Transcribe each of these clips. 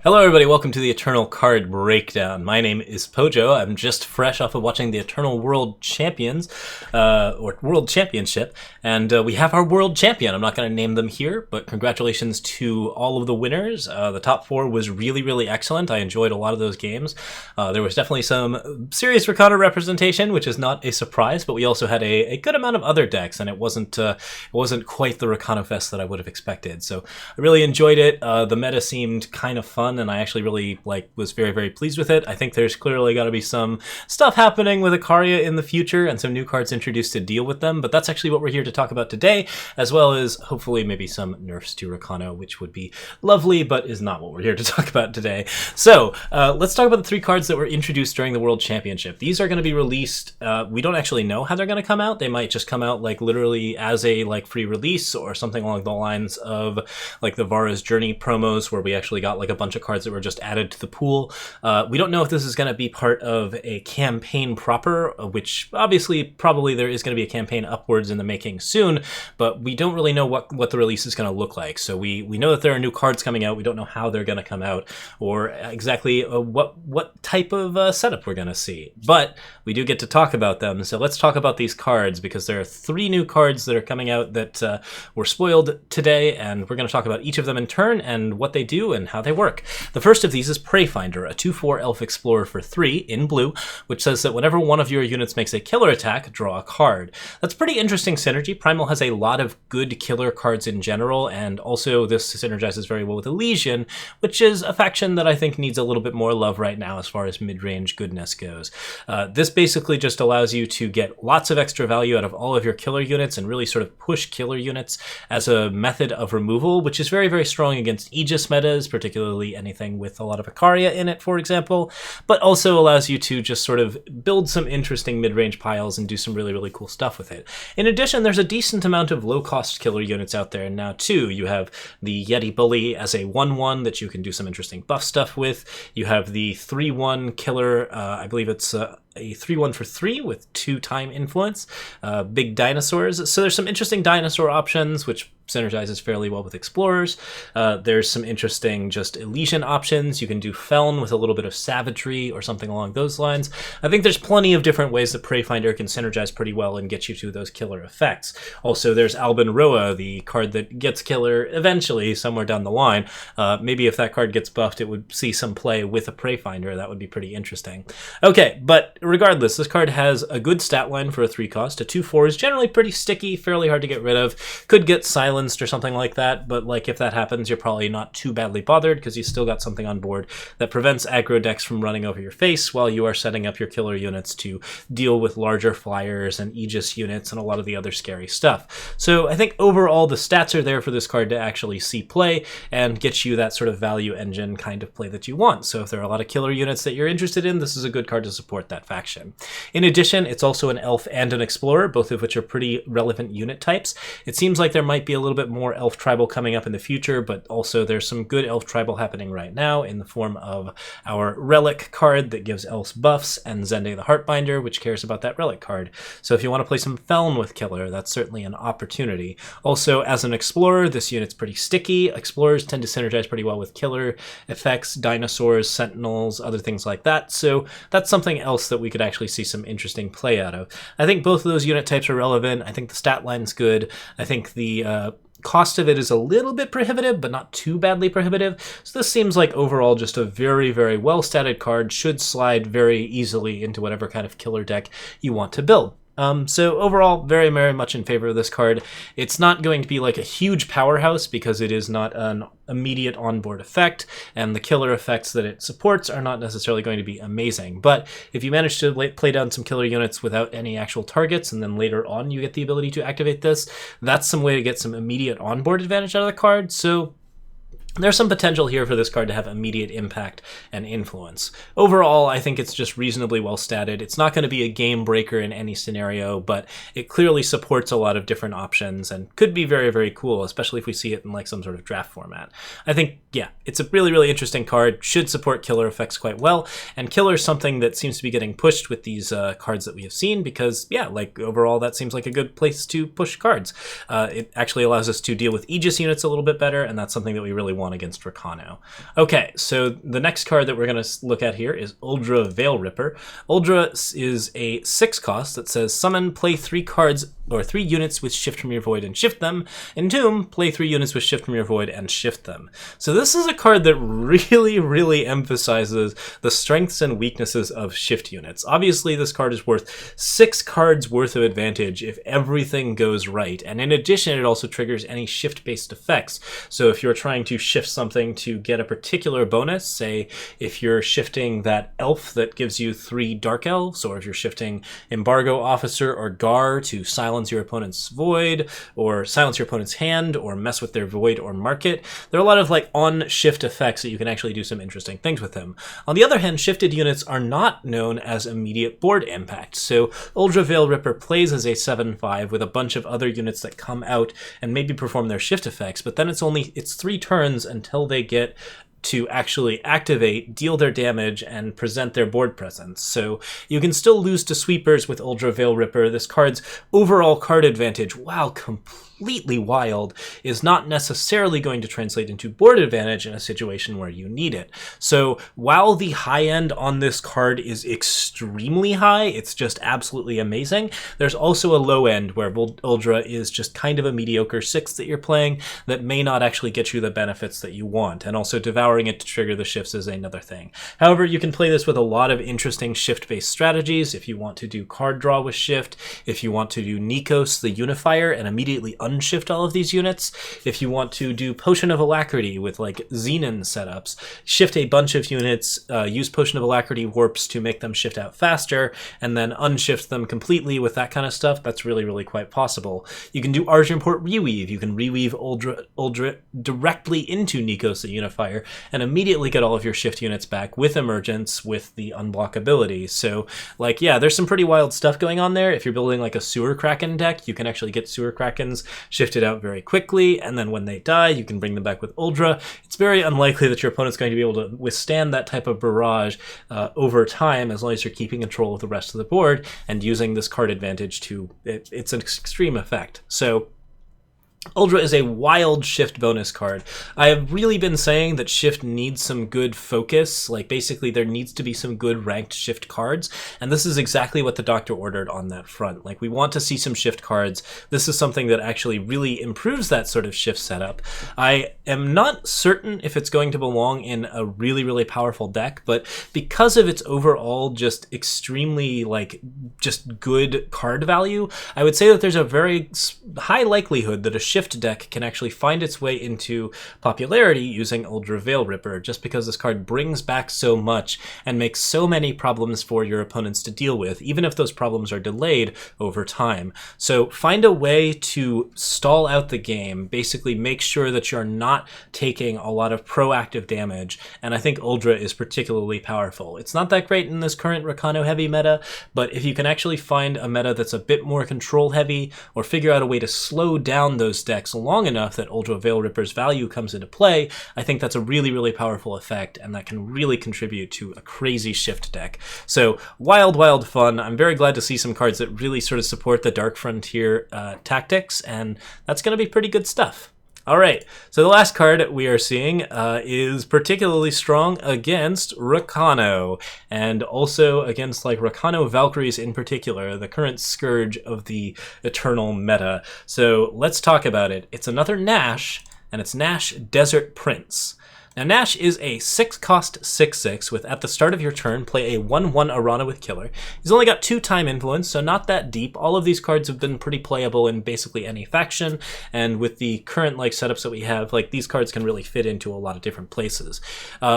Hello everybody, welcome to the Eternal Card Breakdown. My name is Pojo. I'm just fresh off of watching the Eternal World Champions, or World Championship, and we have our World Champion. I'm not going to name them here, but congratulations to all of the winners. The top four was really excellent. I enjoyed a lot of those games. There was definitely some serious Rakano representation, which is not a surprise, but we also had a good amount of other decks, and it wasn't quite the Rakano Fest that I would have expected. So I really enjoyed it. The meta seemed kind of fun, and I actually really was very pleased with it. I think there's clearly got to be some stuff happening with Ikaria in the future and some new cards introduced to deal with them, but that's actually what we're here to talk about today, as well as hopefully maybe some nerfs to Rakano, which would be lovely, but is not what we're here to talk about today. So let's talk about the three cards that were introduced during the World Championship. These are going to be released. We don't actually know how they're going to come out. They might just come out literally as a free release or something along the lines of the Vara's Journey promos, where we actually got a bunch of cards that were just added to the pool. We don't know if this is going to be part of a campaign proper, which obviously probably there is going to be a campaign upwards in the making soon, but we don't really know what the release is going to look like. So we know that there are new cards coming out. We don't know how they're going to come out or exactly what type of setup we're going to see, but we do get to talk about them. So let's talk about these cards, because there are three new cards that are coming out that were spoiled today, and we're going to talk about each of them in turn and what they do and how they work. The first of these is Preyfinder, a 2/4 Elf Explorer for 3 in blue, which says that whenever one of your units makes a killer attack, draw a card. That's pretty interesting synergy. Primal has a lot of good killer cards in general, and also this synergizes very well with Elysian, which is a faction that I think needs a little bit more love right now as far as mid-range goodness goes. This basically just allows you to get lots of extra value out of all of your killer units and really sort of push killer units as a method of removal, which is very strong against Aegis metas, particularly anything with a lot of Ikaria in it, for example, but also allows you to just sort of build some interesting mid-range piles and do some really cool stuff with it. In addition, there's a decent amount of low-cost killer units out there now, too. You have the Yeti Bully as a 1/1 that you can do some interesting buff stuff with. You have the 3/1 killer, I believe it's a 3/1 for 3 with 2 time influence, big dinosaurs. So there's some interesting dinosaur options, which synergizes fairly well with Explorers. There's some interesting just Elysian options. You can do Feln with a little bit of Savagery or something along those lines. I think there's plenty of different ways that Preyfinder can synergize pretty well and get you to those killer effects. Also, there's Albin Roa, the card that gets killer eventually somewhere down the line. Maybe if that card gets buffed, it would see some play with a Preyfinder. That would be pretty interesting. Okay, but regardless, this card has a good stat line for a 3 cost. A 2/4 is generally pretty sticky, fairly hard to get rid of. Could get silenced or something like that, but if that happens, you're probably not too badly bothered, because you still got something on board that prevents aggro decks from running over your face while you are setting up your killer units to deal with larger flyers and Aegis units and a lot of the other scary stuff. So I think overall the stats are there for this card to actually see play and get you that sort of value engine kind of play that you want. So if there are a lot of killer units that you're interested in, this is a good card to support that faction. In addition, it's also an elf and an explorer, both of which are pretty relevant unit types. It seems like there might be a little bit more elf tribal coming up in the future, but also there's some good elf tribal happening right now in the form of our relic card that gives elves buffs, and Zende the Heartbinder, which cares about that relic card. So if you want to play some Feln with killer, that's certainly an opportunity. Also, as an explorer, this unit's pretty sticky. Explorers tend to synergize pretty well with killer effects, dinosaurs, sentinels, other things like that. So that's something else that we could actually see some interesting play out of. I think both of those unit types are relevant. I think the stat line's good. I think the cost of it is a little bit prohibitive, but not too badly prohibitive. So this seems like overall just a very well-statted card, should slide very easily into whatever kind of killer deck you want to build. So overall, very much in favor of this card. It's not going to be a huge powerhouse, because it is not an immediate onboard effect, and the killer effects that it supports are not necessarily going to be amazing. But if you manage to play down some killer units without any actual targets, and then later on you get the ability to activate this, that's some way to get some immediate onboard advantage out of the card. So there's some potential here for this card to have immediate impact and influence. Overall, I think it's just reasonably well statted. It's not going to be a game breaker in any scenario, but it clearly supports a lot of different options and could be very cool, especially if we see it in some sort of draft format. I think, yeah, it's a really interesting card, should support killer effects quite well, and killer is something that seems to be getting pushed with these cards that we have seen, because, yeah, overall that seems like a good place to push cards. It actually allows us to deal with Aegis units a little bit better, and that's something that we really want on against Rakano. Okay, so the next card that we're going to look at here is Uldra Veil Ripper. Uldra is a 6 cost that says summon, play 3 cards or 3 units with shift from your void and shift them. Entomb, play 3 units with shift from your void and shift them. So this is a card that really emphasizes the strengths and weaknesses of shift units. Obviously, this card is worth 6 cards worth of advantage if everything goes right. And in addition, it also triggers any shift-based effects. So if you're trying to shift something to get a particular bonus, say if you're shifting that elf that gives you 3 dark elves, or if you're shifting Embargo Officer or Gar to silence your opponent's void, or silence your opponent's hand, or mess with their void or market. There are a lot of like on-shift effects that you can actually do some interesting things with them. On the other hand, shifted units are not known as immediate board impact. So Uldra Veil Ripper plays as a 7/5 with a bunch of other units that come out and maybe perform their shift effects, but then it's 3 turns until they get to actually activate, deal their damage, and present their board presence. So you can still lose to sweepers with Uldra Veil Ripper. This card's overall card advantage, while completely wild, is not necessarily going to translate into board advantage in a situation where you need it. So while the high end on this card is extremely high, it's just absolutely amazing, there's also a low end where Uldra is just kind of a mediocre 6 that you're playing that may not actually get you the benefits that you want, and also devouring it to trigger the shifts is another thing. However, you can play this with a lot of interesting shift-based strategies. If you want to do card draw with shift, if you want to do Nikos the Unifier and immediately unshift all of these units, if you want to do Potion of Alacrity with like Xenon setups, shift a bunch of units, use Potion of Alacrity warps to make them shift out faster, and then unshift them completely with that kind of stuff, that's really quite possible. You can do Argenport Reweave. You can reweave Uldra directly into Nikos the Unifier and immediately get all of your shift units back with Emergence with the unblockability. So, like, yeah, there's some pretty wild stuff going on there. If you're building like a Sewer Kraken deck, you can actually get Sewer Krakens shifted out very quickly, and then when they die, you can bring them back with Uldra. It's very unlikely that your opponent's going to be able to withstand that type of barrage over time, as long as you're keeping control of the rest of the board and using this card advantage to... It's an extreme effect. So Uldra is a wild shift bonus card. I have really been saying that shift needs some good focus. Like, basically, there needs to be some good ranked shift cards, and this is exactly what the doctor ordered on that front. Like, we want to see some shift cards. This is something that actually really improves that sort of shift setup. I am not certain if it's going to belong in a really powerful deck, but because of its overall just extremely, like, just good card value, I would say that there's a very high likelihood that a shift deck can actually find its way into popularity using Uldra Veil Ripper, just because this card brings back so much and makes so many problems for your opponents to deal with, even if those problems are delayed over time. So find a way to stall out the game, basically make sure that you're not taking a lot of proactive damage, and I think Uldra is particularly powerful. It's not that great in this current Rakano heavy meta, but if you can actually find a meta that's a bit more control heavy, or figure out a way to slow down those decks long enough that Uldra Veil Ripper's value comes into play, I think that's a really powerful effect, and that can really contribute to a crazy shift deck. So wild fun. I'm very glad to see some cards that really sort of support the Dark Frontier tactics, and that's going to be pretty good stuff. All right, so the last card we are seeing is particularly strong against Rakano, and also against like Rakano Valkyries in particular, the current scourge of the Eternal meta. So let's talk about it. It's another Nash, and it's Nash Desert Prince. Now, Nash is a 6-cost 6/6 with, at the start of your turn, play a 1/1 Arana with Killer. He's only got 2 time influence, so not that deep. All of these cards have been pretty playable in basically any faction, and with the current like setups that we have, like these cards can really fit into a lot of different places.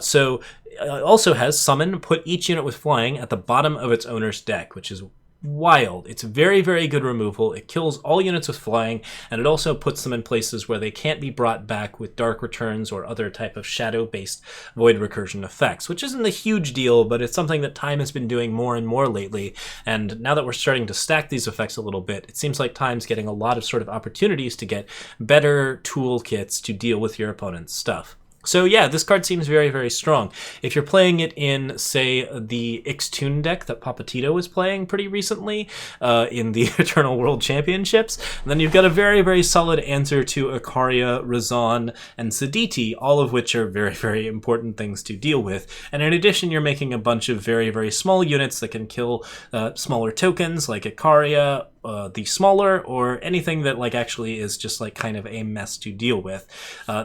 So it also has Summon, put each unit with flying at the bottom of its owner's deck, which is wild. It's very good removal. It kills all units with flying, and it also puts them in places where they can't be brought back with dark returns or other type of shadow-based void recursion effects, which isn't a huge deal, but it's something that Time has been doing more and more lately, and now that we're starting to stack these effects a little bit, it seems like Time's getting a lot of sort of opportunities to get better toolkits to deal with your opponent's stuff. So yeah, this card seems very, very strong. If you're playing it in, say, the Ixtun deck that Papatito was playing pretty recently in the Eternal World Championships, then you've got a very, very solid answer to Ikaria, Razan, and Siditi, all of which are very, very important things to deal with. And in addition, you're making a bunch of very, very small units that can kill smaller tokens like Ikaria, the smaller, or anything that like actually is just like kind of a mess to deal with.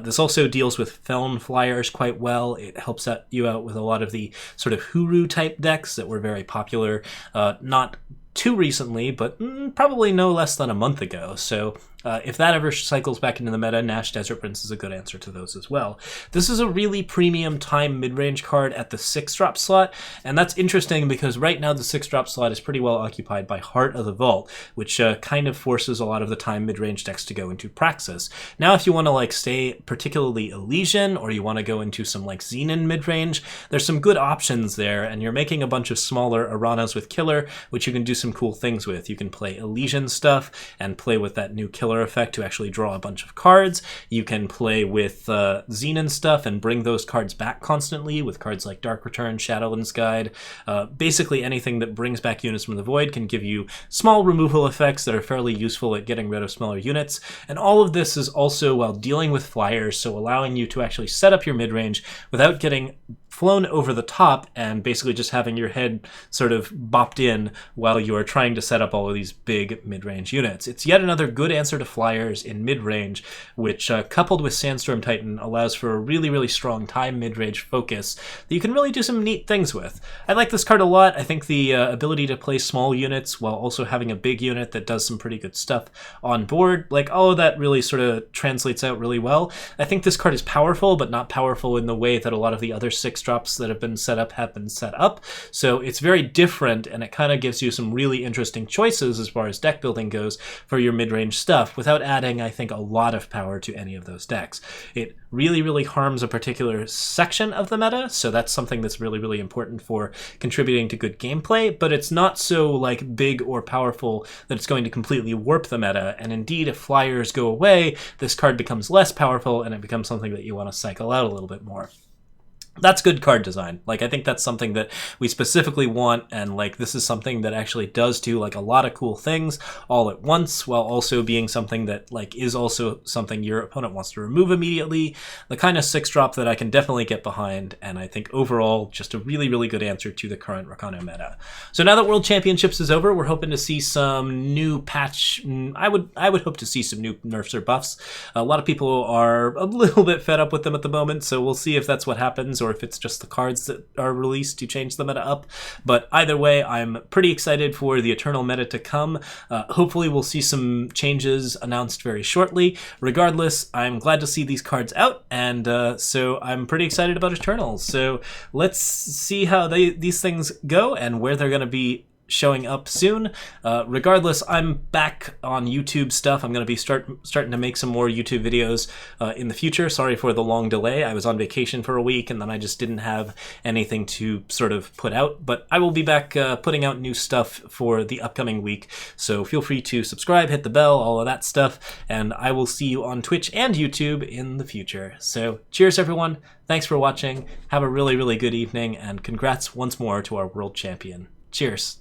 This also deals with Feln flyers quite well. It helps you out with a lot of the sort of Huru type decks that were very popular not too recently, but probably no less than a month ago. So if that ever cycles back into the meta, Nash Desert Prince is a good answer to those as well. This is a really premium time mid-range card at the 6-drop slot, and that's interesting because right now the 6-drop slot is pretty well occupied by Heart of the Vault, which kind of forces a lot of the time mid-range decks to go into Praxis. Now if you want to like stay particularly Elysian, or you want to go into some like Xenon mid-range, there's some good options there, and you're making a bunch of smaller Aranas with Killer, which you can do some cool things with. You can play Elysian stuff and play with that new Killer effect to actually draw a bunch of cards. You can play with Xenon stuff and bring those cards back constantly with cards like Dark Return, Shadowlands Guide. Basically anything that brings back units from the Void can give you small removal effects that are fairly useful at getting rid of smaller units. And all of this is also while dealing with flyers, so allowing you to actually set up your mid-range without getting flown over the top and basically just having your head sort of bopped in while you are trying to set up all of these big mid-range units. It's yet another good answer to flyers in mid-range, which coupled with Sandstorm Titan allows for a really, really strong time mid-range focus that you can really do some neat things with. I like this card a lot. I think the ability to play small units while also having a big unit that does some pretty good stuff on board, like all of that really sort of translates out really well. I think this card is powerful, but not powerful in the way that a lot of the other 6-drops that have been set up. So it's very different, and it kind of gives you some really interesting choices as far as deck building goes for your mid-range stuff without adding, I think, a lot of power to any of those decks. It really, really harms a particular section of the meta, so that's something that's really, really important for contributing to good gameplay, but it's not so like big or powerful that it's going to completely warp the meta. And indeed, if flyers go away, this card becomes less powerful and it becomes something that you want to cycle out a little bit more. That's good card design. Like, I think that's something that we specifically want, and like this is something that actually does do like a lot of cool things all at once, while also being something that like is also something your opponent wants to remove immediately. The kind of 6-drop that I can definitely get behind, and I think overall just a really, really good answer to the current Rakano meta. So now that World Championships is over, we're hoping to see some new patch. I would hope to see some new nerfs or buffs. A lot of people are a little bit fed up with them at the moment, so we'll see if that's what happens, or if it's just the cards that are released to change the meta up. But either way, I'm pretty excited for the Eternal meta to come. Hopefully we'll see some changes announced very shortly. Regardless, I'm glad to see these cards out, and so I'm pretty excited about Eternals. So let's see how these things go and where they're going to be showing up soon. Regardless, I'm back on YouTube stuff. I'm going to be starting to make some more YouTube videos in the future. Sorry for the long delay. I was on vacation for a week and then I just didn't have anything to sort of put out, but I will be back putting out new stuff for the upcoming week. So feel free to subscribe, hit the bell, all of that stuff, and I will see you on Twitch and YouTube in the future. So cheers everyone. Thanks for watching. Have a really, really good evening, and congrats once more to our world champion. Cheers.